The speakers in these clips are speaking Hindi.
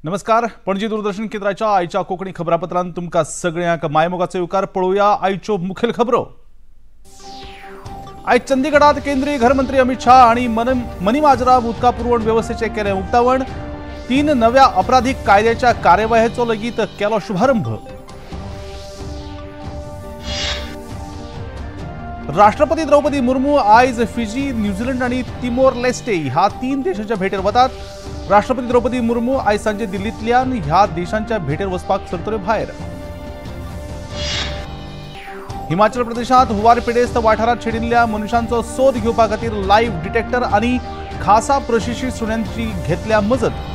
नमस्कार। पणजी दूरदर्शन केंद्राच्या आयच्या कोकणी खबरापत्रांत तुमका सगळ्यांक मायमोगाचो येवकार। पळोवया आयच्यो मुखेल खबरो। आयज चंदीगडात केंद्रीय गृहमंत्री अमित शाह आणि मनी माजरा उदका पुरवण व्यवस्थेचे केले उक्तावण। 3 नव्या आपराधिक कायद्याच्या कार्यवाहीचो लेगीत केलो शुभारंभ। राष्ट्रपती द्रौपदी मुर्मू आयज फिजी, न्यूझीलंड आणि तिमोर लेस्टे ह्या 3 देशांच्या भेटेर वतात। राष्ट्रपती द्रौपदी मुर्मू आयज सांजे दिल्लींतल्यान ह्या देशांच्या भेटेर वचपाक सरतल्यो भायर। हिमाचल प्रदेशात हुवार पेडेस्त वाठारात शेडिल्ल्या मनशांचो सोद घेवपा खातीर लायव्ह डिटेक्टर आणि खासा प्रशिक्षित सुण्यांची घेतल्या मजत।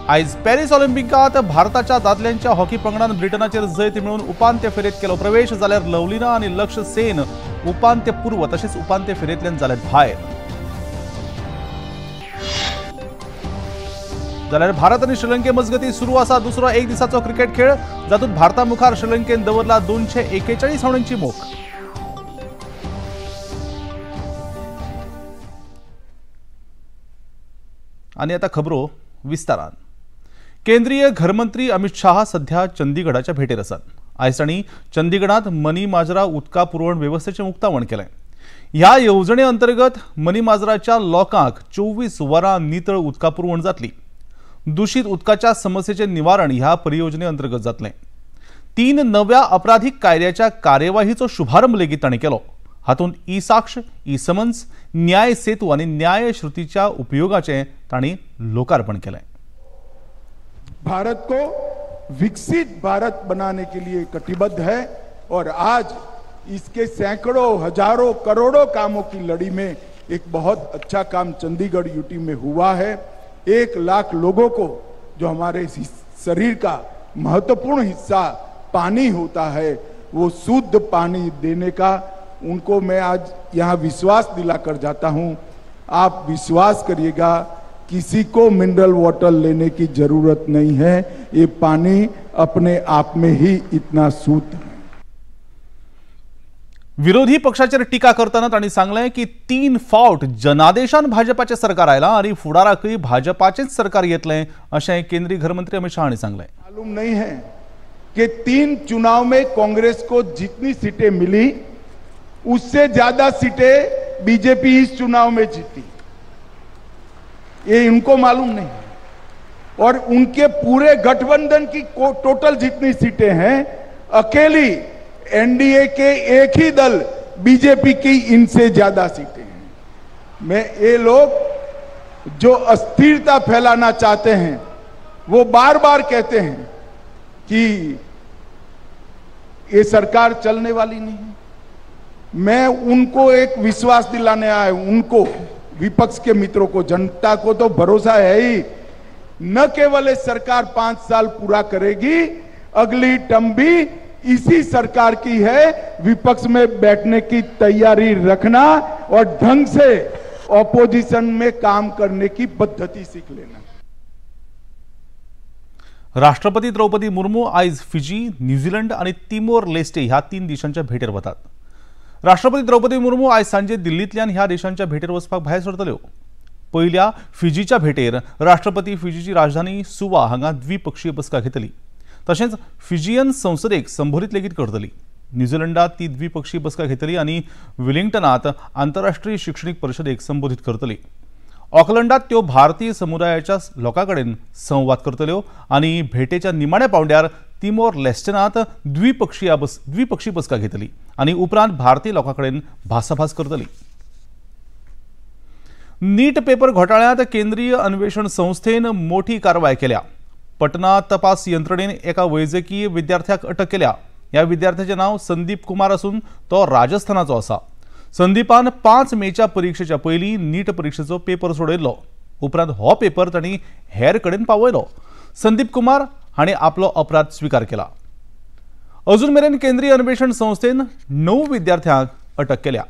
आयज पॅरिस ऑलिंपिकात भारताच्या दादल्यांच्या हॉकी पंगडान ब्रिटनाचेर जैत मेळून उपांत्य फेरेत केलो प्रवेश। जाल्यार लवलीना आणि लक्ष्य सेन उपांत्यपूर्व तसेच उपांत्य फेरेंतल्यान जाल्यात भायर। जाल्यार भारत आणि श्रीलंके मजगती सुरू आसा दुसरो एक दिसाचो क्रिकेट खेळ, जातूंत भारता मुखार श्रीलंकेन दवरला 241 धांवड्यांची मोख। आणि आता खबरो विस्तारान। केंद्रीय गृहमंत्री अमित शाह सध्या चंदीगडाच्या भेटेर आसात। आयज तांणी चंदीगडात मनी माजरा उदका पुरवण व्यवस्थेचे उक्तावण केलें। ह्या येवजणे अंतर्गत मनी माजराच्या लोकांक 24 वरां नितळ उदका पुरवण जातली। दूषित उदकाच्या समस्येचे निवारण ह्या परियोजने अंतर्गत जातलें। 3 नव्या आपराधिक कायद्याच्या कार्यवाहीचो शुभारंभ लेगीत तांणी केलो। हातूंत ई साक्ष, ई समन्स, न्याय सेतू आणि न्याय श्रुतीच्या उपयोगाचे तांणी लोकार्पण केलें। भारत को विकसित भारत बनाने के लिए कटिबद्ध है और आज इसके सैकड़ों, हजारों, करोड़ों कामों की लड़ी में एक बहुत अच्छा काम चंडीगढ़ यूटी में हुआ है। 1 लाख लोगों को जो हमारे शरीर का महत्वपूर्ण हिस्सा पानी होता है वो शुद्ध पानी देने का उनको मैं आज यहाँ विश्वास दिलाकर जाता हूँ। आप विश्वास करिएगा, किसी को मिनरल वाटर लेने की जरूरत नहीं है। ये पानी अपने आप में ही इतना शुद्ध है। विरोधी पक्षाचेर टीका करताना तांणी सांगलें की 3 फावट जनादेशान भाजपाचे सरकार आयला आणि फुडाराकय भाजपाचेच सरकार येतलें अशें केंद्रीय गृहमंत्री अमित शाह हांणी सांगलें। मालूम नहीं है कि 3 चुनाव में कांग्रेस को जितनी सीटें मिली उससे ज्यादा सीटें बीजेपी इस चुनाव में जीती, ये इनको मालूम नहीं। और उनके पूरे गठबंधन की टोटल जितनी सीटें हैं, अकेली एनडीए के एक ही दल बीजेपी की इनसे ज्यादा सीटें हैं। मैं ये लोग जो अस्थिरता फैलाना चाहते हैं वो बार बार कहते हैं कि ये सरकार चलने वाली नहीं है। मैं उनको एक विश्वास दिलाने आया हूं, उनको, विपक्ष के मित्रों को, जनता को तो भरोसा है ही, न केवल सरकार 5 साल पूरा करेगी, अगली टर्म भी इसी सरकार की है। विपक्ष में बैठने की तैयारी रखना और ढंग से ऑपोजिशन में काम करने की पद्धति सीख लेना। राष्ट्रपती द्रौपदी मुर्मू आयज फिजी, न्यूझीलंड आणि तिमोर लेस्टे ह्या 3 देशांच्या भेटेर वतात। राष्ट्रपती द्रौपदी मुर्मू आयज सांजे दिल्लींतल्यान ह्या देशांच्या भेटेर वचपाक भायर सरतल्यो। पहिल्या फिजीच्या भेटेर राष्ट्रपती फिजीची राजधानी सुवा हांगा द्विपक्षीय बसका घेतली, तशेंच फिजियन संसदेक संबोधीत लेगीत करतली। न्यूझीलंडात ती द्विपक्षीय बसका घेतली आणि वेलिंग्टनात आंतरराष्ट्रीय शिक्षणीक परिशदेक संबोधीत करतली। ऑकलंडात त्यो भारतीय समुदायाच्या लोकांकडेन संवाद करतल्यो आणि भेटेच्या निमाण्या पावंड्यार तिमोर लेस्टेनात द्विपक्षीय बसका घेतली आणि उपरांत भारतीय लोकांकडेन भासाभास करतली। नीट पेपर घोटाळ्यात केंद्रीय अन्वेषण संस्थेन मोठी कारवाय केल्या। पटना तपास यंत्रणेन एका वैजकीय विद्यार्थ्याक अटक केल्या। या विद्यार्थ्याचे नाव संदीप कुमार असून तो राजस्थानाचो आसा। संदीपान 5 मेच्या परीक्षेच्या पयलीं नीट परीक्षेचो पेपर सोडयल्लो। उपरांत हो पेपर तांणी हेर कडेन पावयलो। संदीप कुमार हांणी आपलो अपराध स्वीकार केला। अजून मेरेन केंद्रीय अन्वेषण संस्थेन 9 विद्यार्थ्यांक अटक केल्या।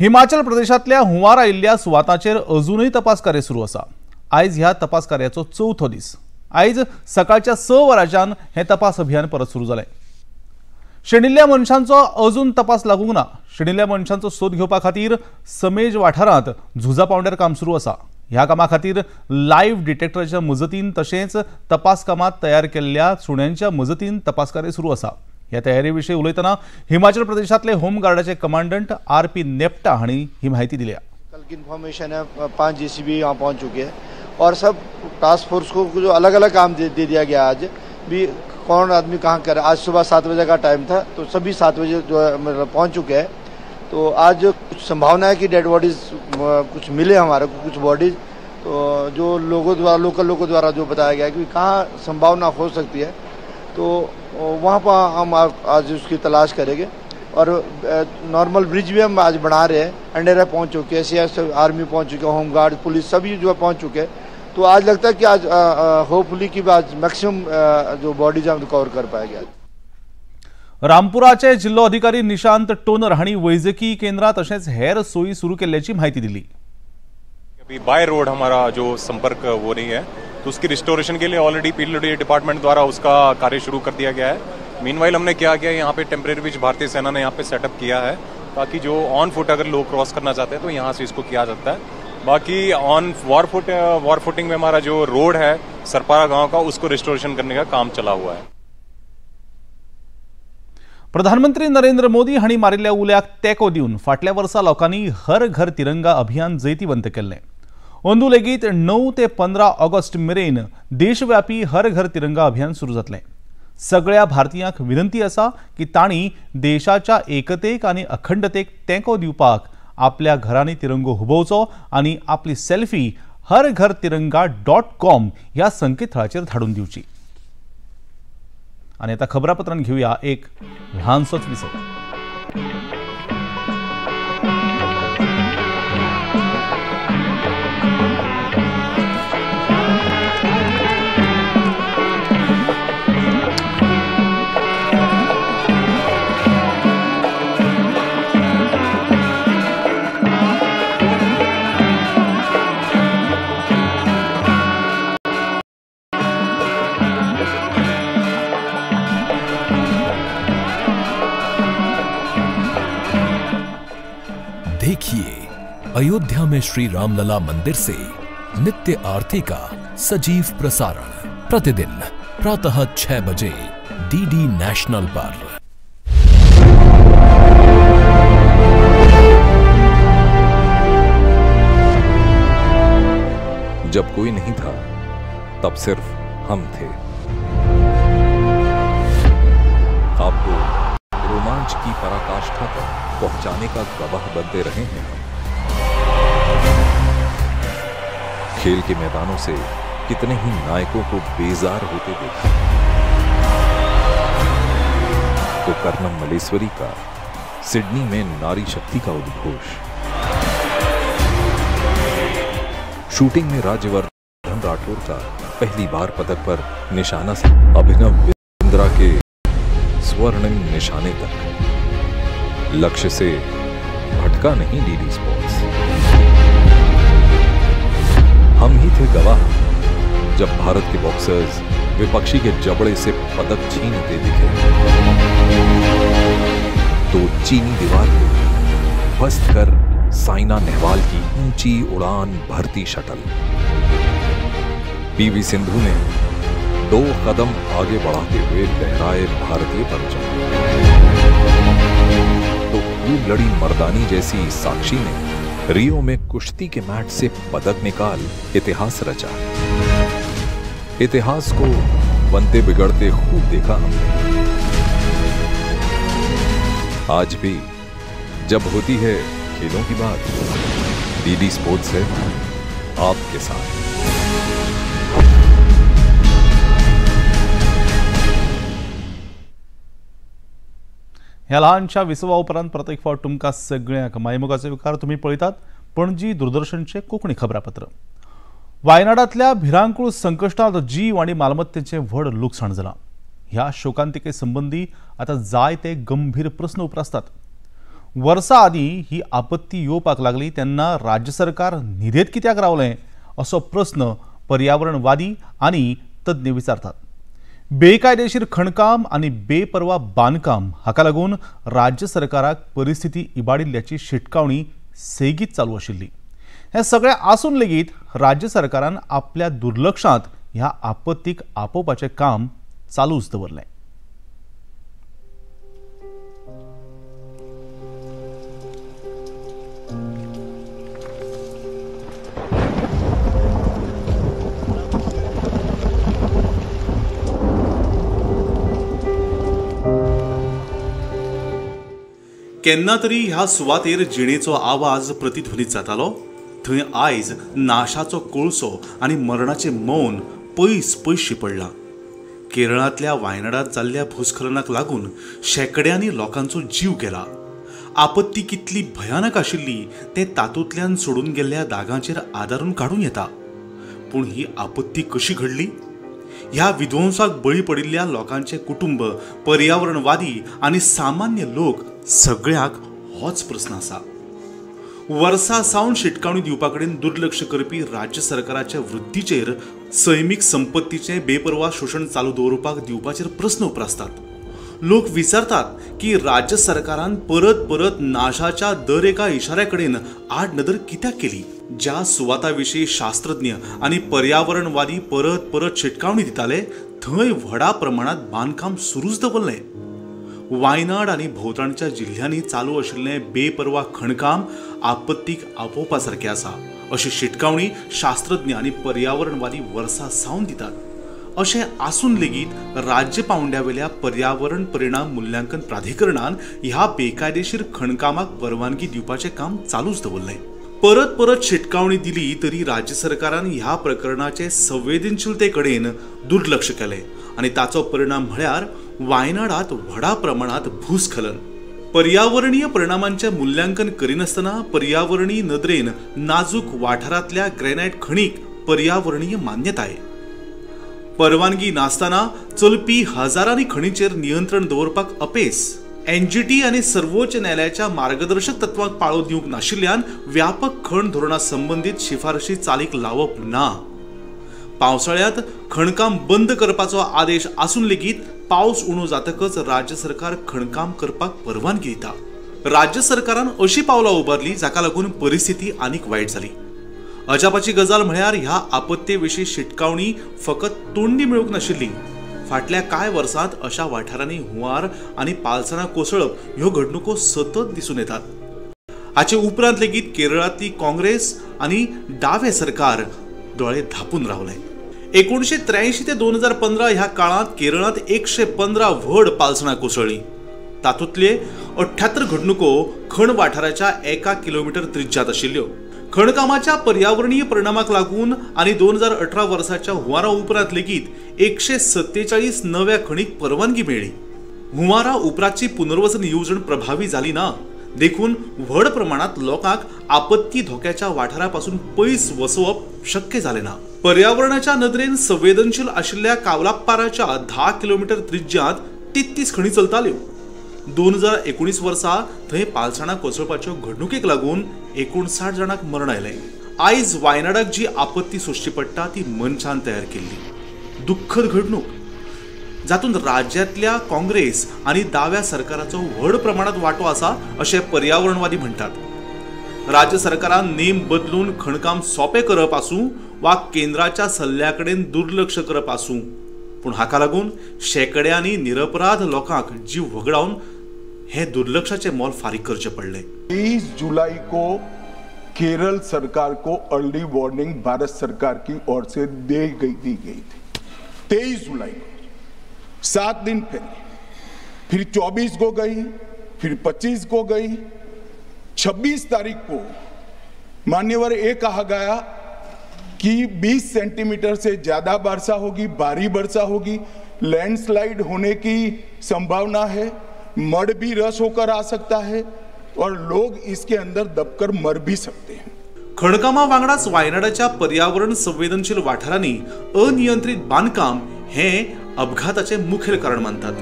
हिमाचल प्रदेशातल्या हुंवार आयिल्ल्या सुवातांचेर अजूनय तपास कार्य सुरू आसा। आयज ह्या तपास कार्याचो 4थो दीस। आयज सकाळच्या 6 वरांच्यान हे तपास अभियान परत सुरू जालें। शेणिल्ल्या मनशांचो अजून तपास लागूंक ना। शेणिल्ल्या मनशांचो सोद घेवपा खातीर समेज वाठारांत झुजा पावंड्यार काम सुरू आसा। ह्या कामा खातीर लायव्ह डिटेक्टराच्या मजतीन तशेंच तपास कामात तयार केल्ल्या सुण्यांच्या मजतीन तपास कार्य सुरू आसा। ह्या तयारी विशीं उलयतना हिमाचल प्रदेशातले होम गार्डाचे कमांडंट आर.पी. नेप्टा हांणी ही माहिती दिली। कल की इन्फॉर्मेशन है 5 जेसीबी यहाँ पहुँच चुके हैं और सब टास्क फोर्स को जो अलग अलग काम दे दिया गया। आज भी कौन आदमी कहाँ कर, आज सुबह 7 बजे का टाइम था तो सभी 7 बजे जो है मतलब पहुँच चुके हैं। तो आज कुछ संभावना है कि डेड बॉडीज कुछ मिले हमारे को, कुछ बॉडीज तो जो लोगों द्वारा लोकल लोगों द्वारा जो बताया गया कि कहाँ संभावना हो सकती है तो वहाँ पर हम आज उसकी तलाश करेंगे। और नॉर्मल ब्रिज भी हम आज बना रहे हैं। अंडेरा पहुँच चुके हैं, सीएस आर्मी पहुँच चुके हैं, होमगार्ड पुलिस सभी जो है पहुँच चुके हैं। तो आज लगता है कि आज होपफुली कि आज मैक्सिमम जो बॉडीज हम रिकवर कर पाएंगे। रामपुराचे जिल्हो अधिकारी निशांत टोनर हांणी वैजकी केंद्रां तशेंच हेर सोयी सुरू केल्ल्याची माहिती दिली। अभी बाय रोड हमारा जो संपर्क वो नहीं है तो उसकी रिस्टोरेशन के लिए ऑलरेडी पीडब्ल्यूडी डिपार्टमेंट द्वारा उसका कार्य शुरू कर दिया गया है। मीनवाइल हमने क्या किया, यहाँ पे टेम्परेरी ब्रिज भारतीय सेना ने यहाँ पे सेटअप किया है ताकि जो ऑन फुट अगर लोग क्रॉस करना चाहते हैं तो यहाँ से इसको किया जाता है। बाकी ऑन वॉर फुटिंग में हमारा जो रोड है सरपारा गांव का उसको रिस्टोरेशन करने का काम चला हुआ है। प्रधानमंत्री नरेंद्र मोदी हांणी मारिल्ल्या उल्याक तेंको दिवन फाटल्या वर्सा लोकांनी हर घर तिरंगा अभियान जैतिवंत केल्लें। अंदू लेगीत 9 ते 15 ऑगस्ट मेरेन देशव्यापी हर घर तिरंगा अभियान सुरू जातलें। सगळ्या भारतीयांक विनंती आसा की तांणी देशाच्या एकतेक आनी अखंडतेक तेंको दिवपाक आपल्या घरांनी तिरंगो हुबोवचो आनी आपली सेल्फी harghartiranga.com ह्या संकेतथळाचेर धाडून दिवची। आणि आता खबरापत्रांत घेऊया एक ल्हानसोच विसव। देखिए अयोध्या में श्री रामलला मंदिर से नित्य आरती का सजीव प्रसारण प्रतिदिन प्रातः 6 बजे डीडी नेशनल पर। जब कोई नहीं था तब सिर्फ हम थे। आपको रोमांच की पराकाष्ठा तक पहुंचाने का गवाह बनते रहे हैं हम। खेल के मैदानों से कितने ही नायकों को बेजार होते देखा। तो कर्नम मलेश्वरी का सिडनी में नारी शक्ति का उद्घोष, शूटिंग में राज्यवर्धन राठौर का पहली बार पदक पर निशाना से अभिनव बिंद्रा के स्वर्णिम निशाने तक, लक्ष्य से भटका नहीं डीडी स्पोर्ट्स। हम ही थे गवाह जब भारत के बॉक्सर्स विपक्षी के जबड़े से पदक छीनते दिखे। तो चीनी दीवार को ध्वस्त कर साइना नेहवाल की ऊंची उड़ान भरती शटल, पीवी सिंधु ने 2 कदम आगे बढ़ाते हुए लहराए भारतीय परचम। तो खूब लड़ी मर्दानी जैसी साक्षी ने रियो में कुश्ती के मैच से पदक निकाल इतिहास रचा। इतिहास को बनते बिगड़ते खूब देखा हमने। आज भी जब होती है खेलों की बात, डीडी स्पोर्ट्स है आपके साथ। ह्या ल्हानशा विसवा उपरांत परत एक फावट तुमकां सगळ्यांक मायमोगाचे विकार तुम्ही पळयतात पणजी दूरदर्शनचे कोंकणी खबरापत्र। वायनाडांतल्या भिरांकूळ संकश्टांत जीव आनी मालमत्तेचें व्हड लुकसाण जालां। ह्या शोकांतिके संबंधी आतां जायते गंभीर प्रस्न उप्रासतात। वर्सां आदीं ही आपत्ती येवपाक लागली तेन्ना राज्य सरकार न्हिदेंत कित्याक रावलें असो प्रस्न पर्यावरणवादी आनी तज्ञ विचारतात। बेकायदेशीर खणकाम आणि बेपर्वा बांदकाम हाका लागून राज्य सरकाराक परिस्थिती इबाडिल्ल्याची शिटकावणी सेगीत चालू आशिल्ली। हे सगळे आसून लेगीत राज्य सरकारान आपल्या दुर्लक्षांत ह्या आपत्तीक आपोवपाचें काम चालूच दवरलें। केन्ना तरी ह्या सुवातेर जिणेचो आवाज प्रतिध्वनीत जातालो। थंय आयज नाशाचो कोळसो आनी मरणाचें मौन पयस पयस शिपडलां। केरळांतल्या वायनाडात जाल्ल्या भूस्खलनाक लागून शेकड्यांनी लोकांचो जीव गेला। आपत्ती कितली भयानक आशिल्ली तें तातूंतल्यान सोडून गेल्ल्या दागांचेर आदारून काडूं येता। पूण ही आपत्ती कशी घडली? ह्या विध्वंसाक बळी पडिल्ल्या लोकांचे कुटुंब, पर्यावरणवादी आनी सामान्य लोक सगळ्याक होच प्रस्न आसा। वर्सां सावन शिटकावणी दिवपाकडेन दुर्लक्ष करपी राज्य सरकाराच्या वृत्तीचेर सैमीक संपत्तीचे बेपर्वा शोषण चालू दवरपाक दिवपाचेर प्रस्न उप्रासतात। लोक विचारतात की राज्य सरकारान परत परत नाशाच्या दर एका इशाऱ्याकडेन आड नदर कित्याक केली? ज्या सुवाताविशीं शास्त्रज्ञ आनी पर्यावरणवादी परत परत शिटकावणी दिताले थंय व्हडा प्रमाणात बांदकाम सुरूच दवरलें। वायनाड आनी भोंवतणच्या जिल्ह्यांनी चालू आशिल्लें बेपर्वा खणकाम आपत्तीक आपोवपा सारकें आसा अशी शिटकावणी शास्त्रज्ञ आनी पर्यावरणवादी वर्सां सावन दितात। अशें आसून लेगीत राज्य पावंड्यावेल्या पर्यावरण परिणाम मूल्यांकन प्राधिकरणान ह्या बेकायदेशीर खणकामाक परवानगी दिवपाचें काम चालूच दवरलें। परत परत शिटकावणी दिली तरी राज्य सरकारान ह्या प्रकरणाचे संवेदनशीलतेकडेन दुर्लक्ष केलें आनी ताचो परिणाम म्हळ्यार वायनाडात व्हडा प्रमाणात भूस्खलन। पर्यावरणीय परिणामांचे मूल्यांकन करिनासतना पर्यावरणीय नदरेन नाजूक वाठारांतल्या ग्रेनाइट खणीक पर्यावरणीय मान्यताय। परवानगी नासतना चलपी हजारांनी खणीचेर नियंत्रण दवरपाक अपेस। एनजीटी आनी सर्वोच्च न्यायालयाच्या मार्गदर्शक तत्वांक पाळो दिवंक नाशिल्ल्यान व्यापक खण धोरणा संबंधीत शिफारशी चालीक लावप ना। पावसाळ्यांत खणकाम बंद करपाचो आदेश आसून लेगीत पावस उणो जातकच राज्य सरकार खणकाम करपाक परवानगी दिता। राज्य सरकारान अशी पावलां उबारली जाका लागून परिस्थिती आनीक वायट जाली। अजापाची गजाल म्हळ्यार ह्या आपत्ते विशीं शिटकावणी फकत तोंडी मेळूंक नाशिल्ली। फाटल्या कांय वर्सांत अशा वाठारांनी हुंवार आनी पालसणां कोसळप ह्यो घडणुको सतत दिसून येतात। हाचे उपरांत लेगीत केरळांतली काँग्रेस आनी दावे सरकार दोळे धापून रावले। 1983 ते 2015 ह्या काळांत केरळांत 115 व्हड पालसणां कोसळ्ळीं। तातूंतले 78 घडणुको खण वाठाराच्या 1 किलोमीटर त्रिज्यांत आशिल्ल्यो। खणकामाच्या पर्यावरणीय परिणामाक लागून आनी 2018 वर्साच्या हुंवारा उपरांत लेगीत 147 नव्या खणीक परवानगी मेळ्ळी। हुंवारा उपरांतची पुनर्वसन येवजण प्रभावी जाली ना, देखून व्हड प्रमाणात लोकांक आपत्ती धोक्याच्या वाठारापासून पयस वसवप शक्य जालें ना। पर्यावरणाच्या नदरेन संवेदनशील आशिल्ल्या कावलाप्पाराच्या 10 किलोमीटर त्रिज्यांत 33 खणी चलताल्यो। 2019 वर्सा थंय पालसणां कोसळपाच्यो घडणुकेक लागून 59 जाणांक मरण आयलें। आयज वायनाडाक जी आपत्ती सोंसची पडटा ती मनशान तयार केल्ली दुख्खद घडणूक, जातूंत राज्यांतल्या काँग्रेस आनी दाव्या सरकाराचो व्हड प्रमाणात वांटो आसा अशें पर्यावरणवादी म्हणटात। राज्य सरकारान नेम बदलून खणकाम सोंपें करप आसूं वा केंद्राच्या सल्ल्याकडेन दुर्लक्ष करप आसूं, पूण हाका लागून शेकड्यांनी निरपराध लोकांक जीव वगडावन हे दुर्लक्षाचे मोल फारीक करचे पडले। 23 जुलाई को केरल सरकार को अर्ली वार्निंग भारत सरकार की ओर से दी गई थी। 23 जुलाई को 7 दिन पहले, फिर 24 को गई, फिर 25 को गई, 26 तारीख को मान्यवर ये कहा गया कि 20 सेंटीमीटर से ज्यादा वर्षा होगी, भारी वर्षा होगी, लैंडस्लाइड होने की संभावना है, मड भी रस होकर आ सकता है और लोग इसके अंदर दबकर मर भी सकते हैं। खणकामा वांगडाच वायनाडाच्या पर्यावरण संवेदनशील वाठारांनी अनियंत्रित बांदकाम हे अपघाताचे मुखेल कारण मानतात।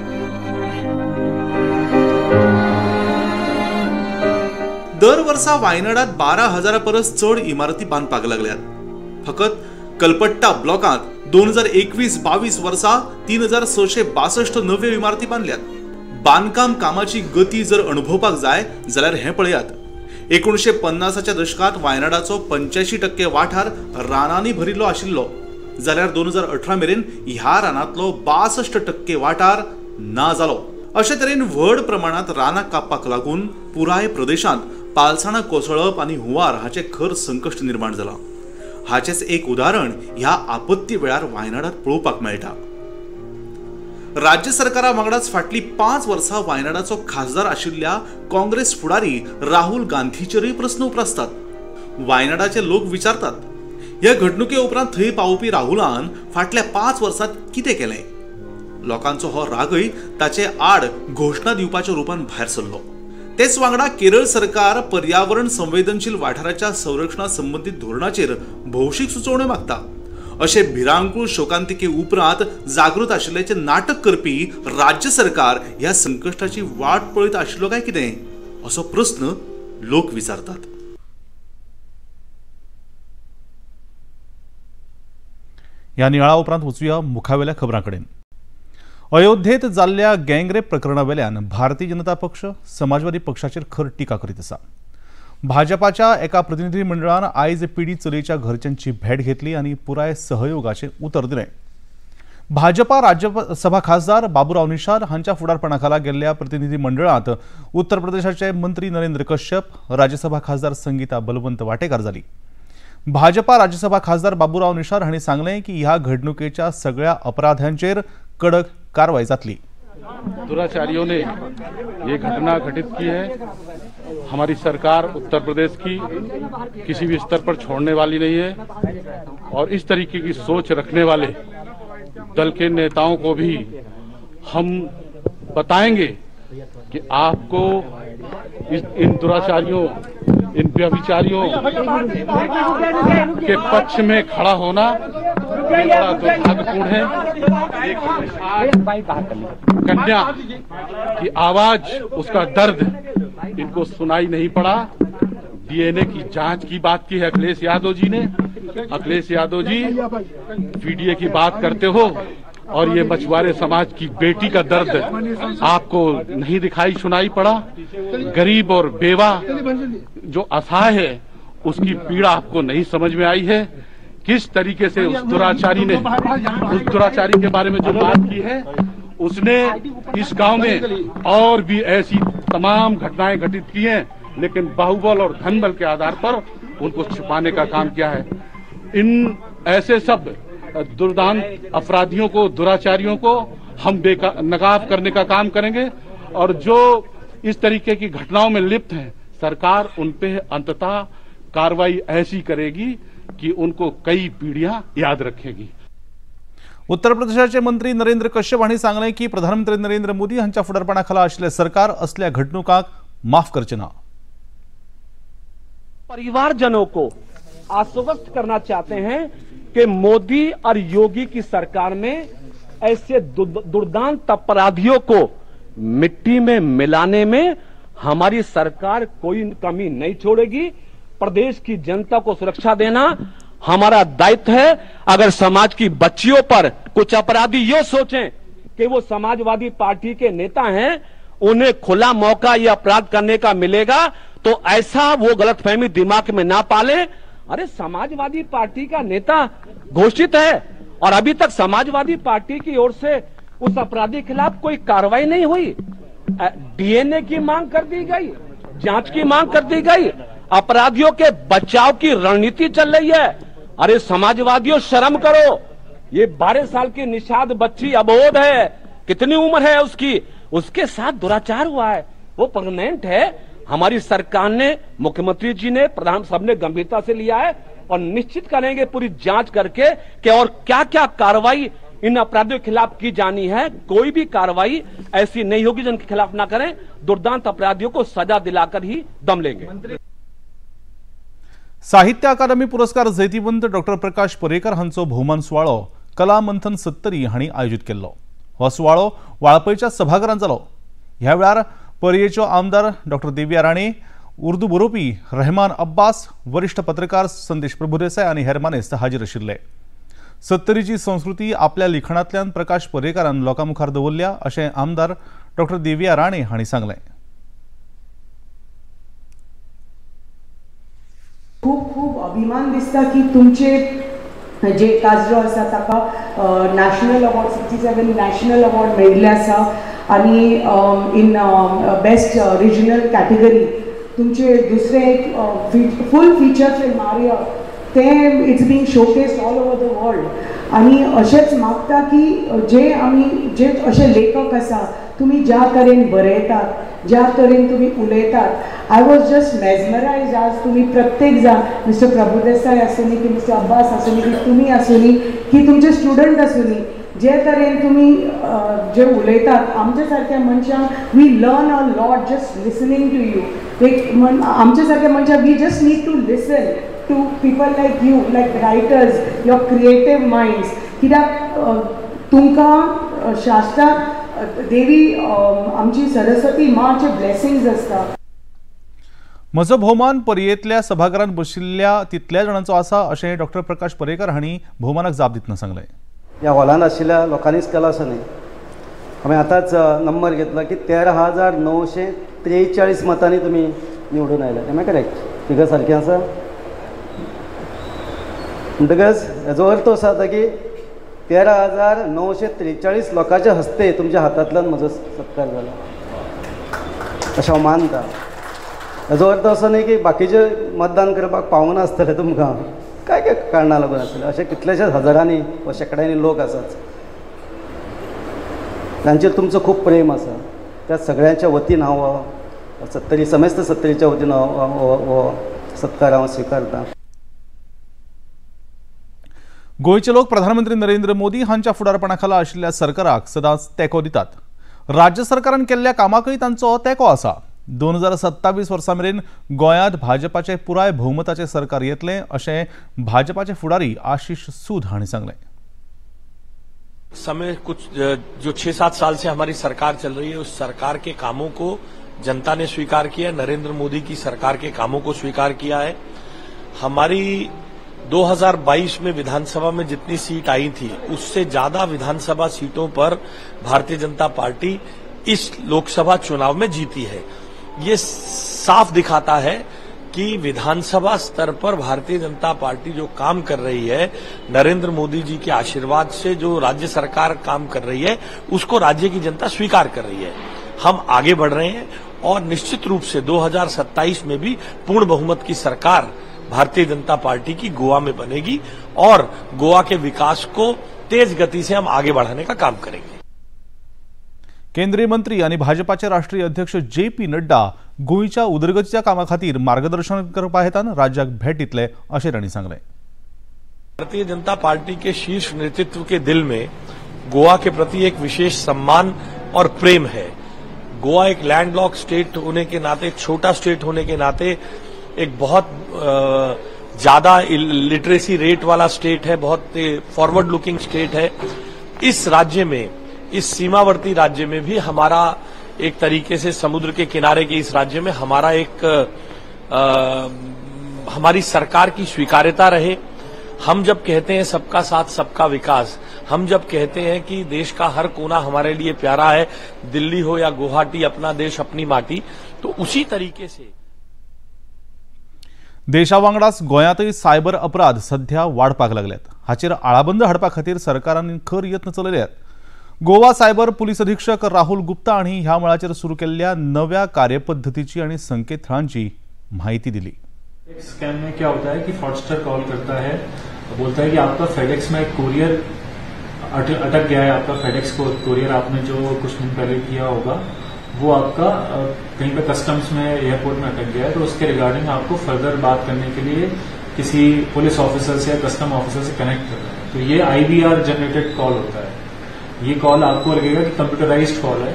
दर वर्सा वायनाडात 12,000 परस चड इमारती बांदपाक लागल्यात। फकत कलपट्टा ब्लॉकात 2021-22 वर्सा 3662 नव्यो इमारती बांधल्यात। बांधकाम कामाची गती जर अनुभवपाक जाय जाल्यार हे पळयात। 1950च्या दशकात वायनाडाचो 85% वाठार रानांनी भरिल्लो आशिल्लो, जाल्यार 2018 मेरेन ह्या रानांतलो 62% वाठार ना जालो। अशे तरेन व्हड प्रमाणात रानां कापपाक लागून पुराय प्रदेशांत पालसाणां कोसळप आनी हुंवार हाचे खर संकश्ट निर्माण जाला। हाचेच एक उदाहरण ह्या आपत्ती वेळार वायनाडात पळोवपाक मेळटा। राज्य सरकारा वांगडाच फाटली 5 वर्सां वायनाडाचो खासदार आशिल्ल्या काँग्रेस फुडारी राहुल गांधीचेरय प्रस्न उपरासतात। वायनाडाचे लोक विचारतात, ह्या घडणुके उपरांत थंय पावोवपी राहुलान फाटल्या 5 वर्सांत कितें केलें? लोकांचो हो रागय ताचे आड घोषणा दिवपाच्या रुपान भायर सरलो। तेच वांगडा केरळ सरकार पर्यावरण संवेदनशील वाठाराच्या संरक्षणा संबंधित धोरणाचेर भौशीक सुचोवण्यो मागता। अशे भिरांकूळ शोकांतिके उपरांत जागृत आशिल्ल्याचे नाटक करपी राज्य सरकार ह्या संकश्टाची वाट पळयत आशिल्लो काय कितें असो प्रस्न लोक विचारतात। ह्या नियाळा उपरांत वचूया मुखावेल्या खबरांकडेन। अयोध्येत जाल्ल्या गँगरेप प्रकरणा वेल्यान भारतीय जनता पक्ष समाजवादी पक्षाचेर खर टिका करीत आसा। भाजपाच्या एका प्रतिनिधी मंडळान आयज पिडी चलयेच्या घरच्यांची भेट घेतली आणि पुराय सहयोगाचे उतर दिलें। भाजपा राज्यसभा खासदार बाबूराव निशार हांच्या फुडारपणाखाला गेल्ल्या प्रतिनिधी मंडळात उत्तर प्रदेशाचे मंत्री नरेंद्र कश्यप, राज्यसभा खासदार संगीता बलवंत वाटेकार जाली। भाजपा राज्यसभा खासदार बाबूराव निशार हांणी सांगलें की ह्या घडणुकेच्या सगळ्या अपराध्यांचेर कडक कारवाई जातली। दुराचारियों ने ये घटना घटित की है। हमारी सरकार उत्तर प्रदेश की किसी भी स्तर पर छोड़ने वाली नहीं है और इस तरीके की सोच रखने वाले दल के नेताओं को भी हम बताएंगे कि आपको इन दुराचारियों, इन व्यभिचारियों के पक्ष में खड़ा होना बड़ा दुर्भाग्यपूर्ण है। कन्या की आवाज, उसका दर्द इनको सुनाई नहीं पड़ा। डीएनए की जांच की बात की है अखिलेश यादव जी ने। अखिलेश यादव जी पीडीए की बात करते हो और ये मछुआरे समाज की बेटी का दर्द आपको नहीं दिखाई सुनाई पड़ा। गरीब और बेवा जो असहाय है उसकी पीड़ा आपको नहीं समझ में आई है। किस तरीके से उस दुराचारी के बारे में जो बात की है, उसने इस गांव में और भी ऐसी तमाम घटनाएं घटित की हैं, लेकिन बाहुबल और धनबल के आधार पर उनको छिपाने का काम किया है। इन ऐसे सब दुर्दांत अपराधियों को, दुराचारियों को हम नकाब करने का काम करेंगे और जो इस तरीके की घटनाओं में लिप्त हैं, सरकार उन पे अंततः कार्रवाई ऐसी करेगी कि उनको कई पीढ़ियां याद रखेगी। उत्तर प्रदेशाचे मंत्री नरेंद्र कश्यप हांणी सांगलें की प्रधानमंत्री नरेंद्र मोदी हांच्या फुडारपणाखाला आशिल्लें सरकार असल्या घडणुकांक माफ करचें ना। परिवारजनों को आश्वस्त करना चाहते हैं कि मोदी और योगी की सरकार में ऐसे दुर्दांत अपराधियों को मिट्टी में मिलाने में हमारी सरकार कोई कमी नहीं छोड़ेगी। प्रदेश की जनता को सुरक्षा देना हमारा दायित्व है। अगर समाज की बच्चियों पर कुछ अपराधी ये सोचें कि वो समाजवादी पार्टी के नेता हैं, उन्हें खुला मौका ये अपराध करने का मिलेगा, तो ऐसा वो गलतफहमी दिमाग में ना पाले। अरे समाजवादी पार्टी का नेता घोषित है और अभी तक समाजवादी पार्टी की ओर से उस अपराधी के खिलाफ कोई कार्रवाई नहीं हुई। डीएनए की मांग कर दी गई, जांच की मांग कर दी गई, अपराधियों के बचाव की रणनीति चल रही है। अरे समाजवादियों शर्म करो। ये 12 साल की निषाद बच्ची अबोध है, कितनी उम्र है उसकी, उसके साथ दुराचार हुआ है, वो परमानेंट है। हमारी सरकार ने, मुख्यमंत्री जी ने, प्रधान सबने गंभीरता से लिया है और निश्चित करेंगे पूरी जांच करके कि और क्या क्या कार्रवाई इन अपराधियों के खिलाफ की जानी है। कोई भी कार्रवाई ऐसी नहीं होगी जिनके खिलाफ ना करें। दुर्दांत अपराधियों को सजा दिलाकर ही दम लेंगे। साहित्य अकादमी पुरस्कार जैतिवंत डॉक्टर प्रकाश पर्रेकर हांचो भोवमान सुवाळो कला मंथन 70 हांणी आयोजीत केल्लो। हो सुवाळो वाळपयच्या सभाघरांत जालो। ह्या वेळार पर्येच्यो आमदार डॉक्टर देविया राणे, उर्दू बरोवपी रहमान अब्बास, वरिष्ठ पत्रकार संदेश प्रभुदेसाय आनी हेर मानेस्त हाजीर आशिल्ले। सत्तरीची संस्कृती आपल्या लिखाणांतल्यान प्रकाश पर्येकारान लोकां मुखार दवरल्या अशें आमदार डॉ. देविया राणे हांणी सांगलें. खूप खूप अभिमान दिसता की तुमचे जे कास जो आसा ताका नॅशनल अवॉर्ड 67 नॅशनल अवॉर्ड मेळिल्ले आसा आनी इन बेस्ट रिजनल कॅटेगरी तुमचे दुसरे एक फूल फीचर फिल्म आर्य तें it's being showcased all over the world आनी अशेंच मागता की जे अशे लेखक आसा तुमी ज्या तरेन बरयतात ज्या तरेन तुमी उलयतात आय वॉज जस्ट मेजमरायज आज तुमी प्रत्येक जाण मिस्टर प्रभुदेसाय आसुनी की मिस्टर अब्बास आसुनी की तुमी आसुनी की तुमचे स्टुडंट आसुनी जे तरेन तुमी जे उलयतात आमच्या सारक्या मनशांक we learn a lot just listening to you एक आमच्या सारक्या मनशांक we just need to listen to people like you like writers your creative minds कित्याक तुमकां शास्त्राक देवी आमची सरस्वती माँचे ब्लेसिंग्स आसता. म्हजो भोवमान पर्येंतल्या सभाघरांत बशिल्ल्या तितल्या जाणांचो आसा अशें डॉ. प्रकाश पर्येकार हांणी भोवमानाक जाप दितना सांगलें. ह्या हॉलांत आशिल्ल्या लोकांनीच केला असं नाही. हांवें आतांच नंबर घेतला की 13,943 मतांनी तुमी निवडून आयल्या. M I correct? फिगर सारकी आसा? म्हणटकच हेजो अर्थ असो जाता की 13,943 लोकांच्या हस्ते तुमच्या हातांतल्यान म्हजो सत्कार जाला अशें हांव मानता. हेजो अर्थ असो न्ही की बाकीचे मतदान करपाक पावना आसतले तुमकां काय काय कारणां लागून आसतले. अशे कितलेशेच हजारांनी वा शेकड्यांनी लोक आसात तांचेर तुमचो खूब प्रेम आसा. त्या सगळ्यांच्या वतीन हांव समेस्त सत्तरीच्या वतीन हो सत्कार हांव स्विकारता. गोंयचे लोक प्रधानमंत्री नरेंद्र मोदी हांच्या फुडारपणाखाला आशिल्ल्या सरकाराक सदांच तेंको दितात. राज्य सरकारान केल्ल्या कामाकय तांचो तेंको आसा. 2027 वर्सा मेरेन गोंयांत भाजपाचे पुराय भोवमताचे सरकार येतलें अशें भाजपाचे फुडारी आशीष सूद हांणी सांगलें. समय कुछ जो 6-7 साल से हमारी सरकार चल रही है उस सरकार के कामों को जनता ने स्वीकार किया. नरेंद्र मोदी की सरकार के कामों को स्वीकार किया है. हमारी 2022 में विधानसभा में जितनी सीट आई थी उससे ज्यादा विधानसभा सीटों पर भारतीय जनता पार्टी इस लोकसभा चुनाव में जीती है. ये साफ दिखाता है कि विधानसभा स्तर पर भारतीय जनता पार्टी जो काम कर रही है नरेंद्र मोदी जी के आशीर्वाद से जो राज्य सरकार काम कर रही है उसको राज्य की जनता स्वीकार कर रही है. हम आगे बढ़ रहे हैं और निश्चित रूप से 2027 में भी पूर्ण बहुमत की सरकार भारतीय जनता पार्टी की गोवा में बनेगी और गोवा के विकास को तेज गति से हम आगे बढ़ाने का काम करेंगे. केंद्रीय मंत्री आणि भाजपाचे राष्ट्रीय अध्यक्ष JP नड्डा गोंयच्या उदरगतीच्या कामा खातीर मार्गदर्शन करपा हेतान राज्याक भेट दितले अशें तांणी सांगलें. भारतीय जनता पार्टी के शीर्ष नेतृत्व के दिल में गोवा के प्रति एक विशेष सम्मान और प्रेम है. गोवा एक लैंडलॉक स्टेट होने के नाते, एक छोटा स्टेट होने के नाते एक बहुत ज्यादा लिटरेसी रेट वाला स्टेट है, बहुत फॉरवर्ड लुकिंग स्टेट है. इस राज्य में, इस सीमावर्ती राज्य में भी हमारा एक तरीके से समुद्र के किनारे के इस राज्य में हमारा एक हमारी सरकार की स्वीकार्यता रहे. हम जब कहते हैं सबका साथ सबका विकास, हम जब कहते हैं कि देश का हर कोना हमारे लिए प्यारा है, दिल्ली हो या गुवाहाटी, अपना देश अपनी माटी, तो उसी तरीके से देशावांगडाच गोंयांतय सायबर अपराध सध्या वाडपाक लागल्यात. हाचेर आळाबंद हाडपा खातीर सरकारान खर यत्न चलयल्यात. गोवा सायबर पुलीस अधीक्षक राहुल गुप्ता हांणी ह्या मळाचेर सुरू केल्ल्या नव्या कार्यपद्धतीची आणि संकेतथळांची माहिती दिली. एक स्कैम में क्या होता है कि फ्रॉडस्टर कॉल करता है, बोलता है कि आपका फेडेक्स में एक कोरियर अटक गया है. आपका फेडेक्स कोरियर आपने जो कुछ दिन पहले किया होगा वो आपका कहीं पे कस्टम्स में एयरपोर्ट में अटक गया है, तो उसके रिगार्डिंग आपको फर्दर बात करने के लिए किसी पुलिस ऑफिसर से या कस्टम ऑफिसर से कनेक्ट करना है. तो ये IVR जनरेटेड कॉल होता है. ये कॉल आपको लगेगा कि कंप्यूटराइज्ड कॉल है.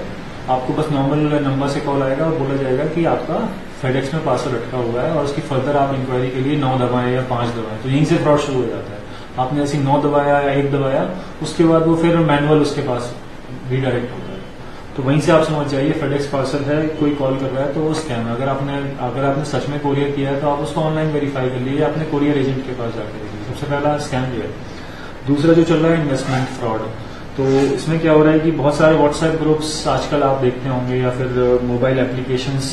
आपको बस नॉर्मल नंबर से कॉल आएगा और बोला जाएगा कि आपका फेडेक्स में पार्सल अटका हुआ है और उसकी फर्दर आप इंक्वायरी के लिए 9 दबाएं या 5 दबाएं. तो यहीं से फ्रॉड शुरू हो जाता है. आपने ऐसी 9 दबाया या 1 दबाया, उसके बाद वो फिर मैनुअल उसके पास रीडायरेक्ट होता है. तो वहीं से आप समझ जाइए फेडेक्स पार्सल है, कोई कॉल कर रहा है तो वो स्कैम है. अगर आपने सच में कोरियर किया है तो आप उसको ऑनलाइन वेरीफाई कर लीजिए, अपने कोरियर एजेंट के पास जाकर देखिए. सबसे पहला स्कैम ये है. दूसरा जो चल रहा है इन्वेस्टमेंट फ्रॉड, तो इसमें क्या हो रहा है कि बहुत सारे व्हाट्सएप ग्रुप्स आजकल आप देखते होंगे या फिर मोबाइल एप्लीकेशंस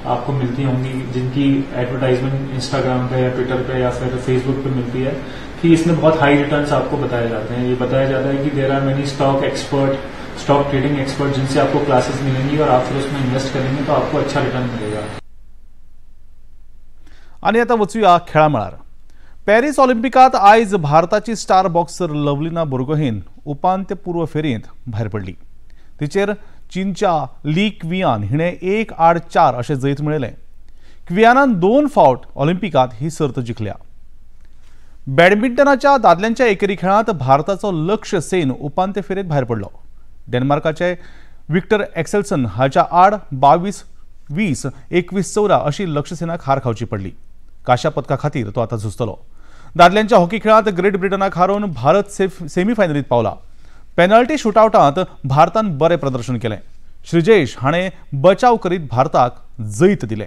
आपको मिलती होंगी जिनकी एडवर्टाइजमेंट इंस्टाग्राम पे या ट्विटर पे या फिर फेसबुक पे मिलती है कि इसमें बहुत हाई रिटर्न्स आपको बताए जाते हैं। ये बताया जाता है कि there are many stock trading expert जिनसे आपको क्लासेस मिलेंगी और आप फिर उसमें इन्वेस्ट करेंगे तो आपको अच्छा रिटर्न मिलेगा। आणि आता वचूया खेळामळार। पॅरिस ऑलिम्पिकात आयज भारताची स्टार बॉक्सर लवलिना बोर्गोहेन उपांत्यपूर्व फेरयेंत भायर पडली। तिचेर चीनच्या ली क्वियान हिणे 1-8-4 अशें जैत मेळयलें। क्वियानान 2 फावट ऑलिम्पिकात ही सर्त जिखल्या। बॅडमिंटनाच्या दादल्यांच्या एकेरी खेळांत भारताचो लक्ष्य सेन उपांत्य फेरयेंत भायर पडलो। डेन्मार्काचे विक्टर एक्सेल्सन हाच्या आड 22-20, 21-14 अशी लक्ष्य सेनाक हार खावची पडली। काश्या पदका खातीर तो आता झुजतलो। दादल्यांच्या हॉकी खेळांत ग्रेट ब्रिटनाक हारोवन भारत सेमीफायनलींत पावला। पेनल्टी शूटआउटांत भारतान बरें प्रदर्शन केलें। श्रीजेश हाणें बचाव करीत भारताक जैत दिलें।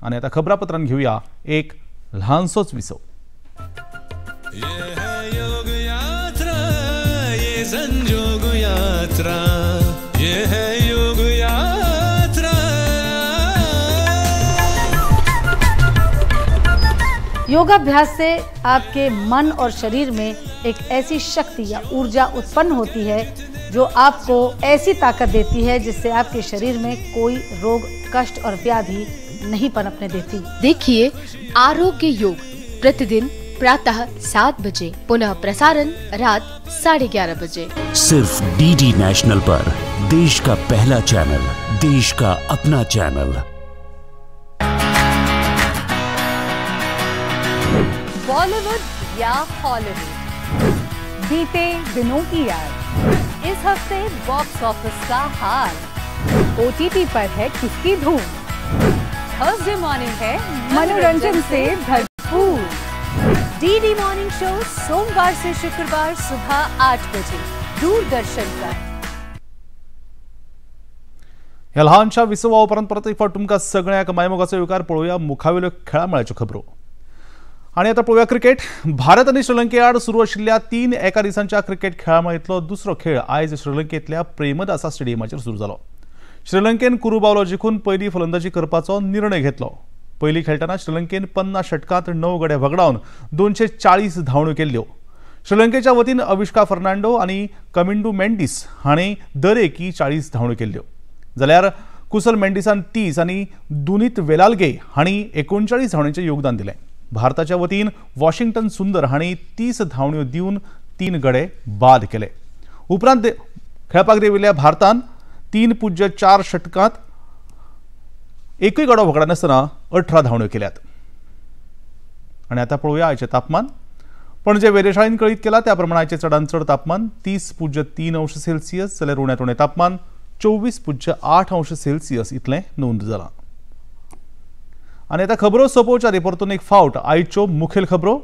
आनी आता खबरापत्रांत घेवया एक ल्हानसोच विसव। योगाभ्यास से आपके मन और शरीर में एक ऐसी शक्ति या ऊर्जा उत्पन्न होती है जो आपको ऐसी ताकत देती है जिससे आपके शरीर में कोई रोग, कष्ट और व्याधि नहीं पनपने देती। देखिए आरोग्य योग प्रतिदिन प्रातः 7 बजे, पुनः प्रसारण रात 11:30 बजे, सिर्फ डीडी नेशनल पर। देश का पहला चैनल, देश का अपना चैनल। बॉलीवुड या हॉलीवुड, बीते दिनों की याद, इस हफ्ते बॉक्स ऑफिस का हाल, ओटीटी पर है किसकी धूम, थर्सडे मॉर्निंग है मनोरंजन से भरपूर। डीडी मॉर्निंग शो सोमवार से शुक्रवार सुबह 8 बजे दूरदर्शन पर। ह्या ल्हानशा विसवा उपरांत परत एक फावट तुमकां सगळ्यांक मायमोगाचो येवकार। पळोवया मुखावेल्यो खेळामळ्याच्यो खबरो। आणि आता पळोवया क्रिकेट। भारत आणि श्रीलंके आड सुरू आशिल्ल्या 3 एका दिसांच्या क्रिकेट खेळामळींतलो दुसरो खेळ आयज श्रीलंकेंतल्या प्रेमदासा स्टेडियमाचेर सुरू जालो। श्रीलंकेन कुरुबावलो जिखून पयली फलंदाजी करपाचो निर्णय घेतलो। पयली खेळटना श्रीलंकेन 50 षटकांत 9 गडे वगडावन 240 धांवड्यो केल्ल्यो। श्रीलंकेच्या वतीन अविष्का फर्नांडो आणि कमिंडू मेंडिस हांणी दरेकी 40 धांवड्यो केल्ल्यो, जाल्यार कुसल मेंडिसान 30 आणि दुनीत वेलाल्गे हांणी 39 धांवड्यांचें योगदान दिलें। भारताच्या वतीन वॉशिंग्टन सुंदर हांणी 30 धांवड्यो दिवन 3 गडे बाद केले। उपरांत खेळपाक देंविल्ल्या भारतान 3.4 षटकांत एकूय गडो वगडानासतना 18 धांवड्यो केल्यात। आणि आता पळोवया आयचें तापमान। पणजे वेधशाळेन कळीत केला त्या प्रमाण आयचें चडांत चड तापमान 30.3 अंश सेल्सियस, जाल्यार उण्यांत उणें तापमान 24.8 अंश सेल्सियस इतलें नोंद जालां। आणि आता खबरो सोंपोवच्या परतून एक फावट आयच्यो मुखेल खबरो।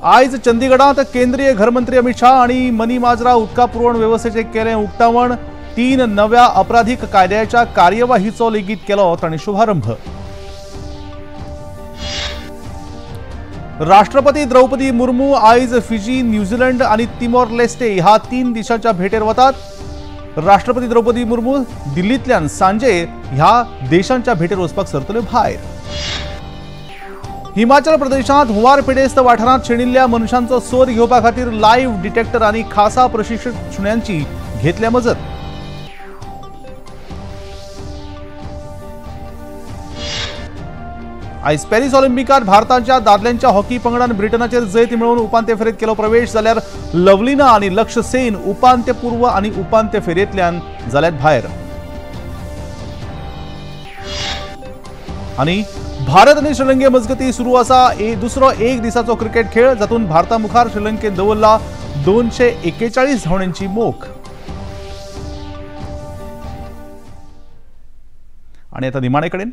आयज चंदीगडात केंद्रीय घरमंत्री अमित शाह आणि मनी माजरा उदका पुरवण वेवस्थेचे केलें उक्तावण। 3 नव्या आपराधीक कायद्याच्या कार्यवाहीचो लेगीत केलो तांणी शुभारंभ। राष्ट्रपती द्रौपदी मुर्मू आयज फिजी, न्यूझीलंड आणि तिमोर लेस्टे ह्या 3 देशांच्या भेटेर वतात। राष्ट्रपती द्रौपदी मुर्मू दिल्लींतल्यान सांजे ह्या देशांच्या भेटेर वचपाक सरतल्यो भायर। हिमाचल प्रदेशांत हुंवार पिडेस्त वाठारांत शेणिल्ल्या मनशांचो सोद घेवपा खातीर लायव्ह डिटेक्टर आनी खासा प्रशिक्षीत सुण्यांची घेतल्या मजत। आयज पॅरिस ऑलिम्पिकात भारताच्या दादल्यांच्या हॉकी पंगडान ब्रिटनाचेर जैत मेळोवन उपांत्य फेरयेंत केलो प्रवेश, जाल्यार लवलिना आनी लक्ष्य सेन उपांत्यपूर्व आनी उपांत्य फेरयेंतल्यान जाल्यात भायर। आनी भारत आनी श्रीलंके मजगती सुरू आसा दुसरो एक दिसाचो क्रिकेट खेळ, जातून भारता मुखार श्रीलंकेन दवरला 241 धांवड्यांची मोख। आणि आता निमाणे कडेन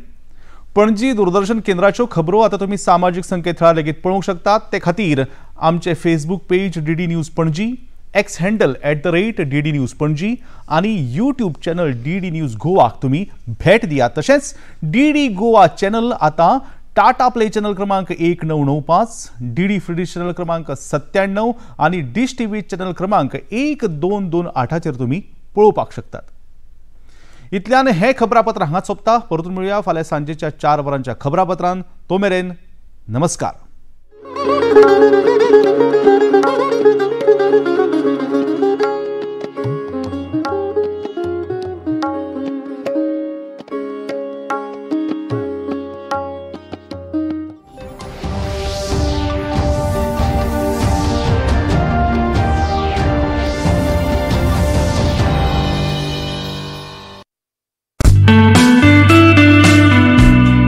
पणजी दूरदर्शन केंद्राच्यो खबरो आता तुम्ही सामाजिक संकेतथळार लेगीत पळोवंक शकतात। ते खातीर आमचे Facebook page DD news Panaji, x handle @DD news Panaji आणि यूट्यूब चॅनल डीडी न्यूज गोवाक तुम्ही भेट दियात। तशेंच डीडी गोवा चॅनल आता टाटा प्ले चॅनल क्रमांक 1995, डीडी फ्री डिश चॅनल क्रमांक 97 आणि डिश टीव्ही चॅनल क्रमांक 1228 तुम्ही पळोवपाक शकतात. इतल्यान हे खबरापत्र हांगाच सोंपता. परतून मेळुया फाल्यां सांजेच्या 4 वरांच्या खबरापत्रांत. तो मेरेन नमस्कार.